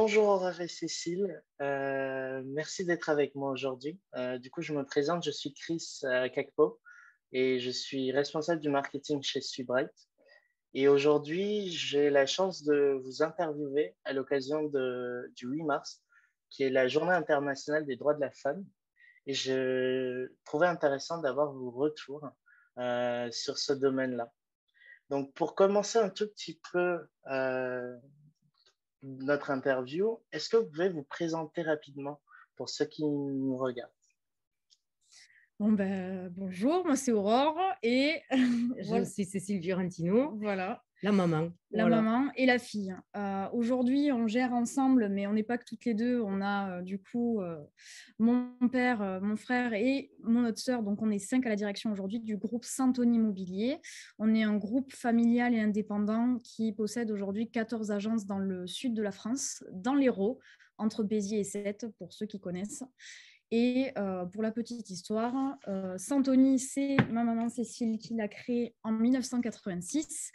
Bonjour Aurore et Cécile. Merci d'être avec moi aujourd'hui. Du coup, je me présente, je suis Chris Kakpo et je suis responsable du marketing chez Subright. Et aujourd'hui, j'ai la chance de vous interviewer à l'occasion du 8 mars, qui est la Journée internationale des droits de la femme. Et je trouvais intéressant d'avoir vos retours sur ce domaine-là. Donc, pour commencer un tout petit peu notre interview, est-ce que vous pouvez vous présenter rapidement pour ceux qui nous regardent? Bonjour, moi c'est Aurore et Je suis Cécile Fiorentino, voilà, la maman. la maman et la fille. Aujourd'hui, on gère ensemble, mais on n'est pas que toutes les deux. On a mon père, mon frère et mon autre sœur. Donc, on est 5 à la direction aujourd'hui du groupe Santoni Immobilier. On est un groupe familial et indépendant qui possède aujourd'hui 14 agences dans le sud de la France, dans l'Hérault, entre Béziers et Sète, pour ceux qui connaissent. Et pour la petite histoire, Santoni, c'est ma maman Cécile qui l'a créé en 1986.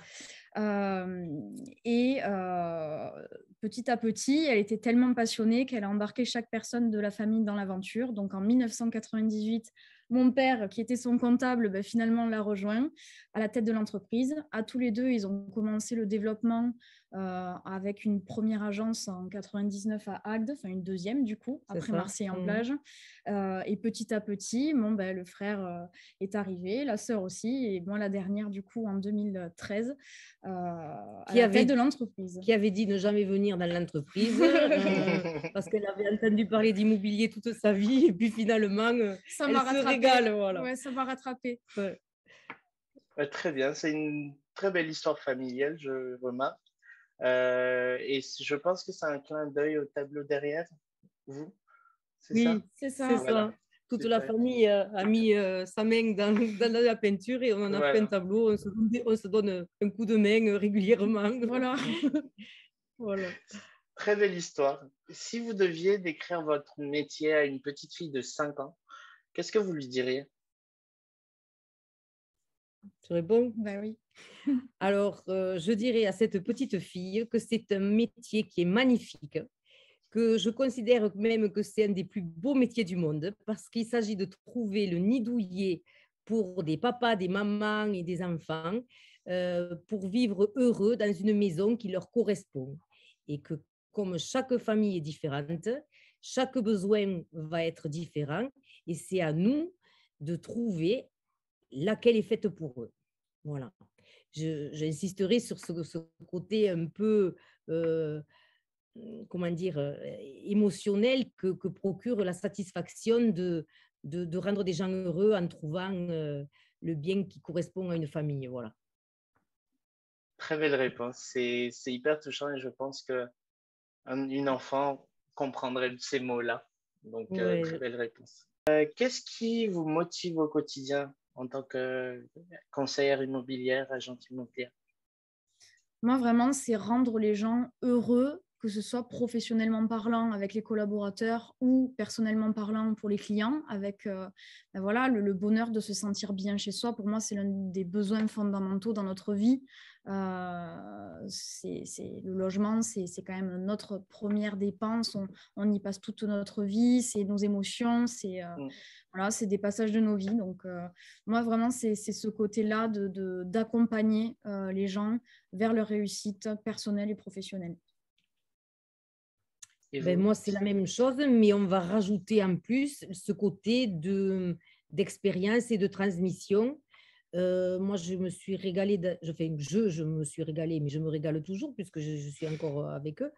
Petit à petit, elle était tellement passionnée qu'elle a embarqué chaque personne de la famille dans l'aventure. Donc en 1998, mon père, qui était son comptable, finalement l'a rejoint à la tête de l'entreprise. À tous les deux, ils ont commencé le développement avec une première agence en 99 à Agde, enfin une deuxième du coup, après Marseille en plage. Et petit à petit, le frère est arrivé, la sœur aussi, et moi la dernière du coup en 2013 à la tête de l'entreprise. Qui avait dit ne jamais venir dans l'entreprise parce qu'elle avait entendu parler d'immobilier toute sa vie et puis finalement ça elle se régale. Voilà. Ouais, ça m'a rattrapé. Ouais. Ouais, très bien, c'est une très belle histoire familiale, je remarque. Et je pense que c'est un clin d'œil au tableau derrière vous, c'est ça? Oui, c'est ça. Voilà. Toute la famille a mis sa main dans la peinture et on en a fait un tableau. On se donne un coup de main régulièrement. Voilà. Voilà. Très belle histoire. Si vous deviez décrire votre métier à une petite fille de 5 ans, qu'est-ce que vous lui diriez? Tu réponds? Ben oui. Alors, je dirais à cette petite fille que c'est un métier qui est magnifique, que je considère même que c'est un des plus beaux métiers du monde parce qu'il s'agit de trouver le nid douillet pour des papas, des mamans et des enfants pour vivre heureux dans une maison qui leur correspond. Et que comme chaque famille est différente, chaque besoin va être différent et c'est à nous de trouver laquelle est faite pour eux. Voilà. J'insisterai sur ce côté un peu comment dire, émotionnel que procure la satisfaction de rendre des gens heureux en trouvant le bien qui correspond à une famille. Voilà. Très belle réponse. C'est hyper touchant et je pense qu'une enfant comprendrait ces mots-là. Donc, très belle réponse. Qu'est-ce qui vous motive au quotidien en tant que conseillère immobilière, agente immobilière? Moi, vraiment, c'est rendre les gens heureux, que ce soit professionnellement parlant avec les collaborateurs ou personnellement parlant pour les clients, avec voilà, le bonheur de se sentir bien chez soi. Pour moi, c'est l'un des besoins fondamentaux dans notre vie. Le logement, c'est quand même notre première dépense. On y passe toute notre vie, c'est nos émotions, voilà, c'est des passages de nos vies. Donc, moi, vraiment, c'est ce côté-là d'accompagner les gens vers leur réussite personnelle et professionnelle. Moi, c'est la même chose, mais on va rajouter en plus ce côté d'expérience et de transmission. Moi, je me suis régalée, je me suis régalée, mais je me régale toujours puisque je suis encore avec eux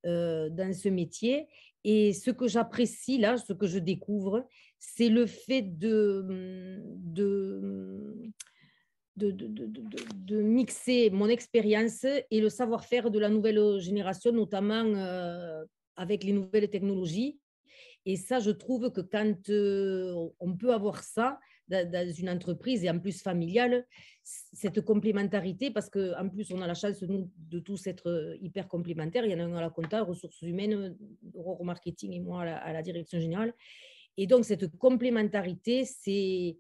dans ce métier. Et ce que j'apprécie là, ce que je découvre, c'est le fait de mixer mon expérience et le savoir-faire de la nouvelle génération, notamment avec les nouvelles technologies. Et ça, je trouve que quand on peut avoir ça dans une entreprise et en plus familiale, cette complémentarité, parce qu'en plus, on a la chance, nous, de tous être hyper complémentaires. Il y en a un à la compta, ressources humaines, au marketing et moi à la direction générale. Et donc, cette complémentarité, c'est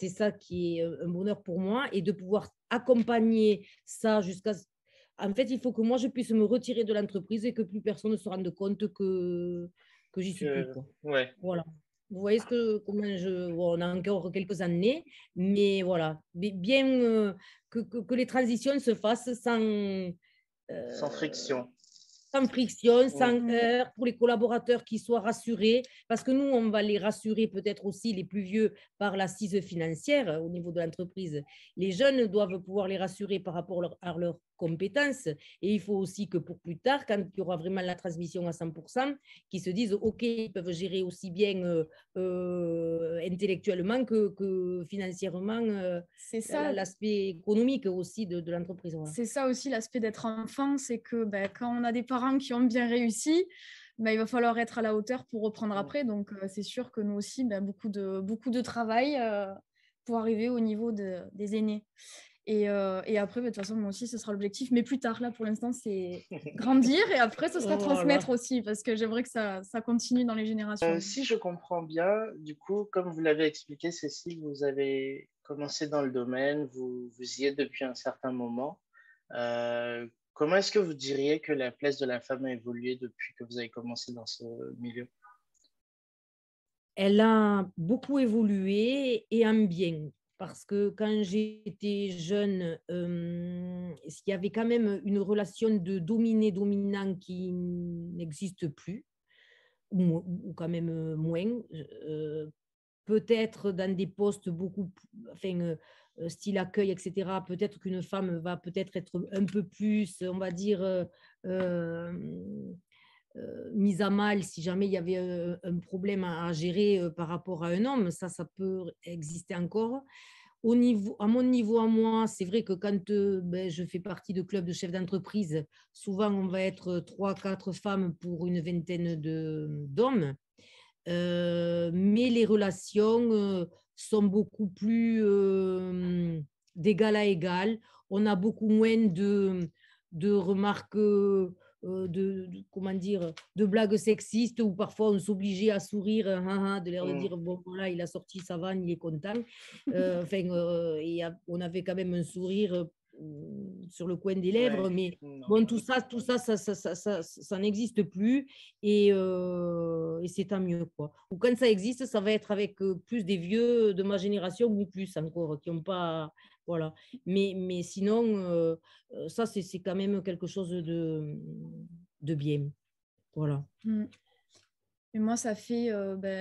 ça qui est un bonheur pour moi et de pouvoir accompagner ça jusqu'à en fait, il faut que moi, je puisse me retirer de l'entreprise et que plus personne ne se rende compte que j'y suis plus, quoi. Ouais. Voilà. Vous voyez bon, on a encore quelques années, mais voilà, bien que les transitions se fassent Sans friction. sans friction, sans Mm. heurts, pour les collaborateurs qui soient rassurés, parce que nous, on va les rassurer peut-être aussi, les plus vieux, par l'assise financière au niveau de l'entreprise. Les jeunes doivent pouvoir les rassurer par rapport à leurs compétences. Et il faut aussi que pour plus tard, quand il y aura vraiment la transmission à 100%, qu'ils se disent, OK, ils peuvent gérer aussi bien intellectuellement que financièrement C'est ça. l'aspect économique aussi de l'entreprise. Voilà. C'est ça aussi l'aspect d'être enfant, c'est que quand on a des parents qui ont bien réussi, il va falloir être à la hauteur pour reprendre après. Donc, c'est sûr que nous aussi, beaucoup de travail pour arriver au niveau des aînés. Et après, de toute façon, moi aussi, ce sera l'objectif. Mais plus tard, là, pour l'instant, c'est grandir. Et après, ce sera transmettre aussi, parce que j'aimerais que ça continue dans les générations. Si je comprends bien, du coup, comme vous l'avez expliqué, Cécile, vous avez commencé dans le domaine, vous y êtes depuis un certain moment. Comment est-ce que vous diriez que la place de la femme a évolué depuis que vous avez commencé dans ce milieu? Elle a beaucoup évolué et en bien. Parce que quand j'étais jeune, il y avait quand même une relation de dominé-dominant qui n'existe plus, ou quand même moins. Peut-être dans des postes beaucoup, enfin, style accueil, etc., peut-être qu'une femme va peut-être être un peu plus, on va dire, mise à mal si jamais il y avait un problème à gérer par rapport à un homme. Ça peut exister encore. À mon niveau, à moi, c'est vrai que quand je fais partie de clubs de chefs d'entreprise, souvent on va être 3-4 femmes pour une vingtaine d'hommes. Mais les relations sont beaucoup plus d'égal à égal. On a beaucoup moins de remarques, comment dire, de blagues sexistes où parfois on s'obligeait à sourire, de l'air de dire bon voilà, il a sorti sa vanne, il est content. Et on avait quand même un sourire sur le coin des lèvres, mais bon, tout ça n'existe plus et c'est tant mieux, quoi. Ou quand ça existe, ça va être avec plus des vieux de ma génération ou plus encore, qui n'ont pas, voilà. Mais sinon, ça, c'est quand même quelque chose de bien, voilà. Et moi, ça fait,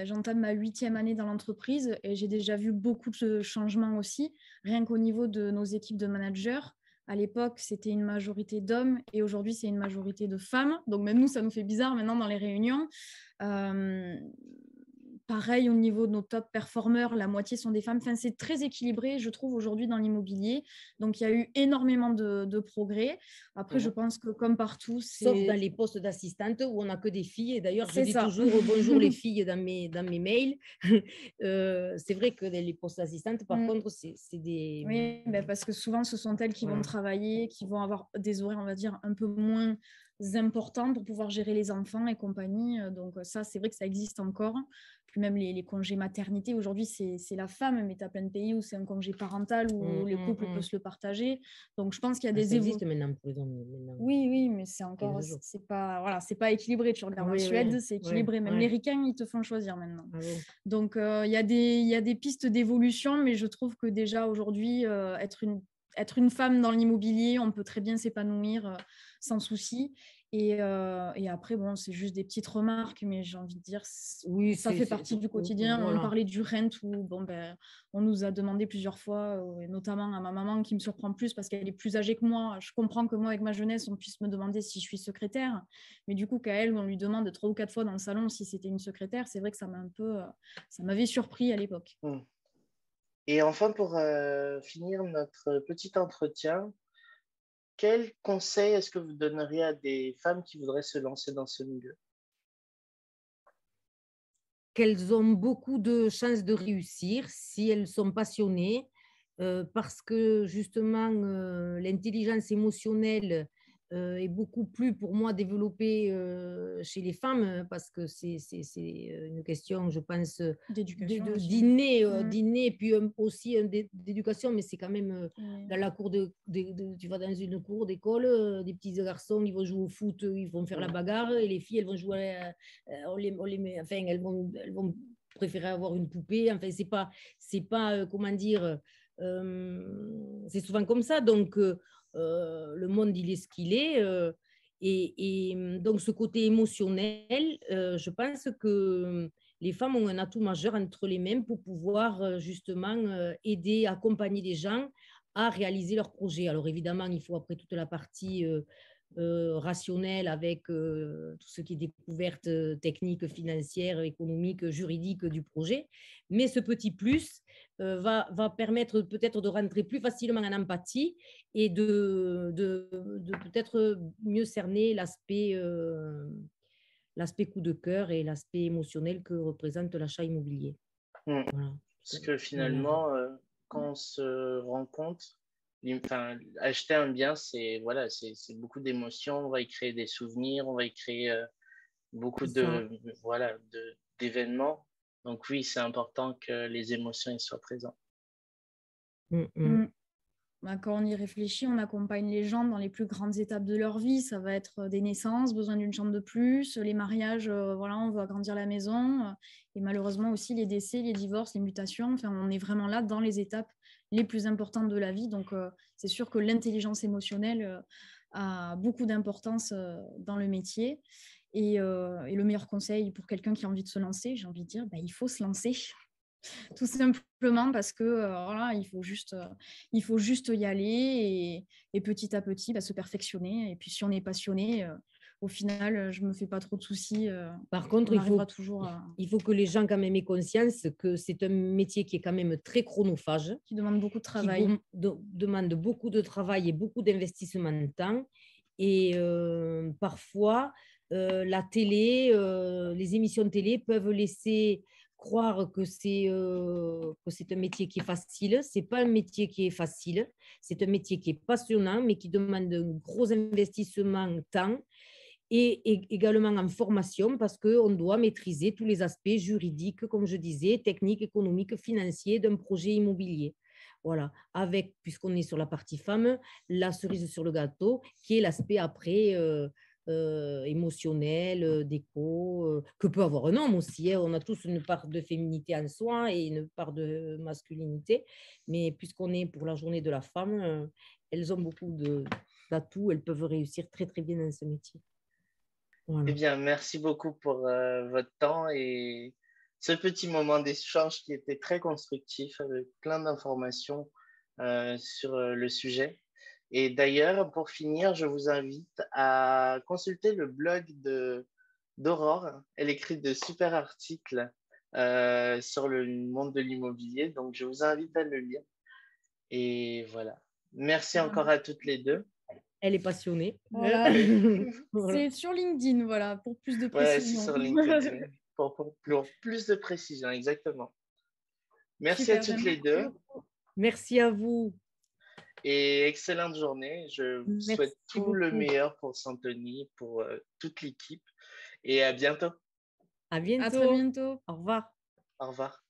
j'entame ma 8e année dans l'entreprise et j'ai déjà vu beaucoup de changements aussi, rien qu'au niveau de nos équipes de managers. À l'époque, c'était une majorité d'hommes et aujourd'hui, c'est une majorité de femmes. Donc, même nous, ça nous fait bizarre maintenant dans les réunions. Pareil, au niveau de nos top performeurs, la moitié sont des femmes. Enfin, c'est très équilibré, je trouve, aujourd'hui dans l'immobilier. Donc, il y a eu énormément de progrès. Après, je pense que comme partout, sauf dans les postes d'assistantes où on n'a que des filles. Et d'ailleurs, je dis ça. toujours bonjour les filles dans mes mails. C'est vrai que les postes d'assistantes, par contre, c'est des... Oui, parce que souvent, ce sont elles qui vont travailler, qui vont avoir des horaires, on va dire, un peu moins importants pour pouvoir gérer les enfants et compagnie. Donc ça, c'est vrai que ça existe encore. Puis même les congés maternité, aujourd'hui, c'est la femme, mais tu as plein de pays où c'est un congé parental où les couples peuvent se le partager. Donc je pense qu'il y a des évolutions. Ça existe maintenant pour les hommes. Oui, mais c'est encore, c'est pas équilibré. Tu regardes en Suède, c'est équilibré. Même les ricains, ils te font choisir maintenant. Donc il y a des pistes d'évolution, mais je trouve que déjà aujourd'hui, être une femme dans l'immobilier, on peut très bien s'épanouir sans souci. Et après, bon, c'est juste des petites remarques, mais j'ai envie de dire, ça fait partie du quotidien. Voilà. On parlait du rent où on nous a demandé plusieurs fois, notamment à ma maman qui me surprend plus parce qu'elle est plus âgée que moi. Je comprends que moi, avec ma jeunesse, on puisse me demander si je suis secrétaire. Mais du coup, qu'à elle, on lui demande 3 ou 4 fois dans le salon si c'était une secrétaire, c'est vrai que ça m'avait surpris à l'époque. Et enfin, pour finir notre petit entretien, quel conseil est-ce que vous donneriez à des femmes qui voudraient se lancer dans ce milieu? Qu'elles ont beaucoup de chances de réussir si elles sont passionnées, parce que justement, l'intelligence émotionnelle est beaucoup plus pour moi développée chez les femmes parce que c'est une question, je pense, d'inné, puis aussi d'éducation, mais c'est quand même dans la cour tu vas dans une cour d'école, des petits garçons, ils vont jouer au foot, ils vont faire la bagarre, et les filles, elles vont jouer, enfin, elles vont préférer avoir une poupée, enfin, c'est pas comment dire, c'est souvent comme ça, donc le monde, il est ce qu'il est. Et donc, ce côté émotionnel, je pense que les femmes ont un atout majeur entre les mains pour pouvoir justement aider, accompagner des gens à réaliser leurs projets. Alors, évidemment, il faut après toute la partie rationnelle avec tout ce qui est découverte technique, financière, économique, juridique du projet. Mais ce petit plus va permettre peut-être de rentrer plus facilement en empathie et de peut-être mieux cerner l'aspect coup de cœur et l'aspect émotionnel que représente l'achat immobilier. Voilà. Parce que finalement, quand on se rend compte, enfin, acheter un bien, c'est beaucoup d'émotions, on va y créer des souvenirs, on va y créer beaucoup d'événements. Donc oui, c'est important que les émotions y soient présentes. Quand on y réfléchit, on accompagne les gens dans les plus grandes étapes de leur vie. Ça va être des naissances, besoin d'une chambre de plus, les mariages, on veut agrandir la maison, et malheureusement aussi les décès, les divorces, les mutations. Enfin, on est vraiment là dans les étapes les plus importantes de la vie. Donc, c'est sûr que l'intelligence émotionnelle a beaucoup d'importance dans le métier. Et le meilleur conseil pour quelqu'un qui a envie de se lancer, j'ai envie de dire, il faut se lancer. Tout simplement parce que il faut juste y aller et petit à petit se perfectionner. Et puis si on est passionné, au final, je ne me fais pas trop de soucis. Par contre, il faut que les gens quand même aient conscience que c'est un métier qui est quand même très chronophage. Qui demande beaucoup de travail. Qui demande beaucoup de travail et beaucoup d'investissement de temps. Et parfois, la télé, les émissions de télé peuvent laisser croire que c'est un métier qui est facile. Ce n'est pas un métier qui est facile. C'est un métier qui est passionnant, mais qui demande un gros investissement en temps et également en formation parce qu'on doit maîtriser tous les aspects juridiques, comme je disais, techniques, économiques, financiers d'un projet immobilier. Voilà, avec, puisqu'on est sur la partie femme, la cerise sur le gâteau, qui est l'aspect après émotionnel, d'écho, que peut avoir un homme aussi. On a tous une part de féminité en soi et une part de masculinité, mais puisqu'on est pour la journée de la femme, elles ont beaucoup d'atouts, elles peuvent réussir très très bien dans ce métier. Voilà. Eh bien, merci beaucoup pour votre temps et ce petit moment d'échange qui était très constructif avec plein d'informations sur le sujet. Et d'ailleurs, pour finir, je vous invite à consulter le blog d'Aurore. Elle écrit de super articles sur le monde de l'immobilier, donc je vous invite à le lire. Et voilà. Merci encore à toutes les deux. Elle est passionnée. Voilà. C'est sur LinkedIn, voilà, pour plus de précision. Ouais, c'est sur LinkedIn, pour plus de précision, exactement. Merci à toutes les deux. Merci à vous. Et excellente journée. Je vous souhaite tout le meilleur pour Santoni, pour toute l'équipe. Et à bientôt. À bientôt. À très bientôt. Au revoir. Au revoir.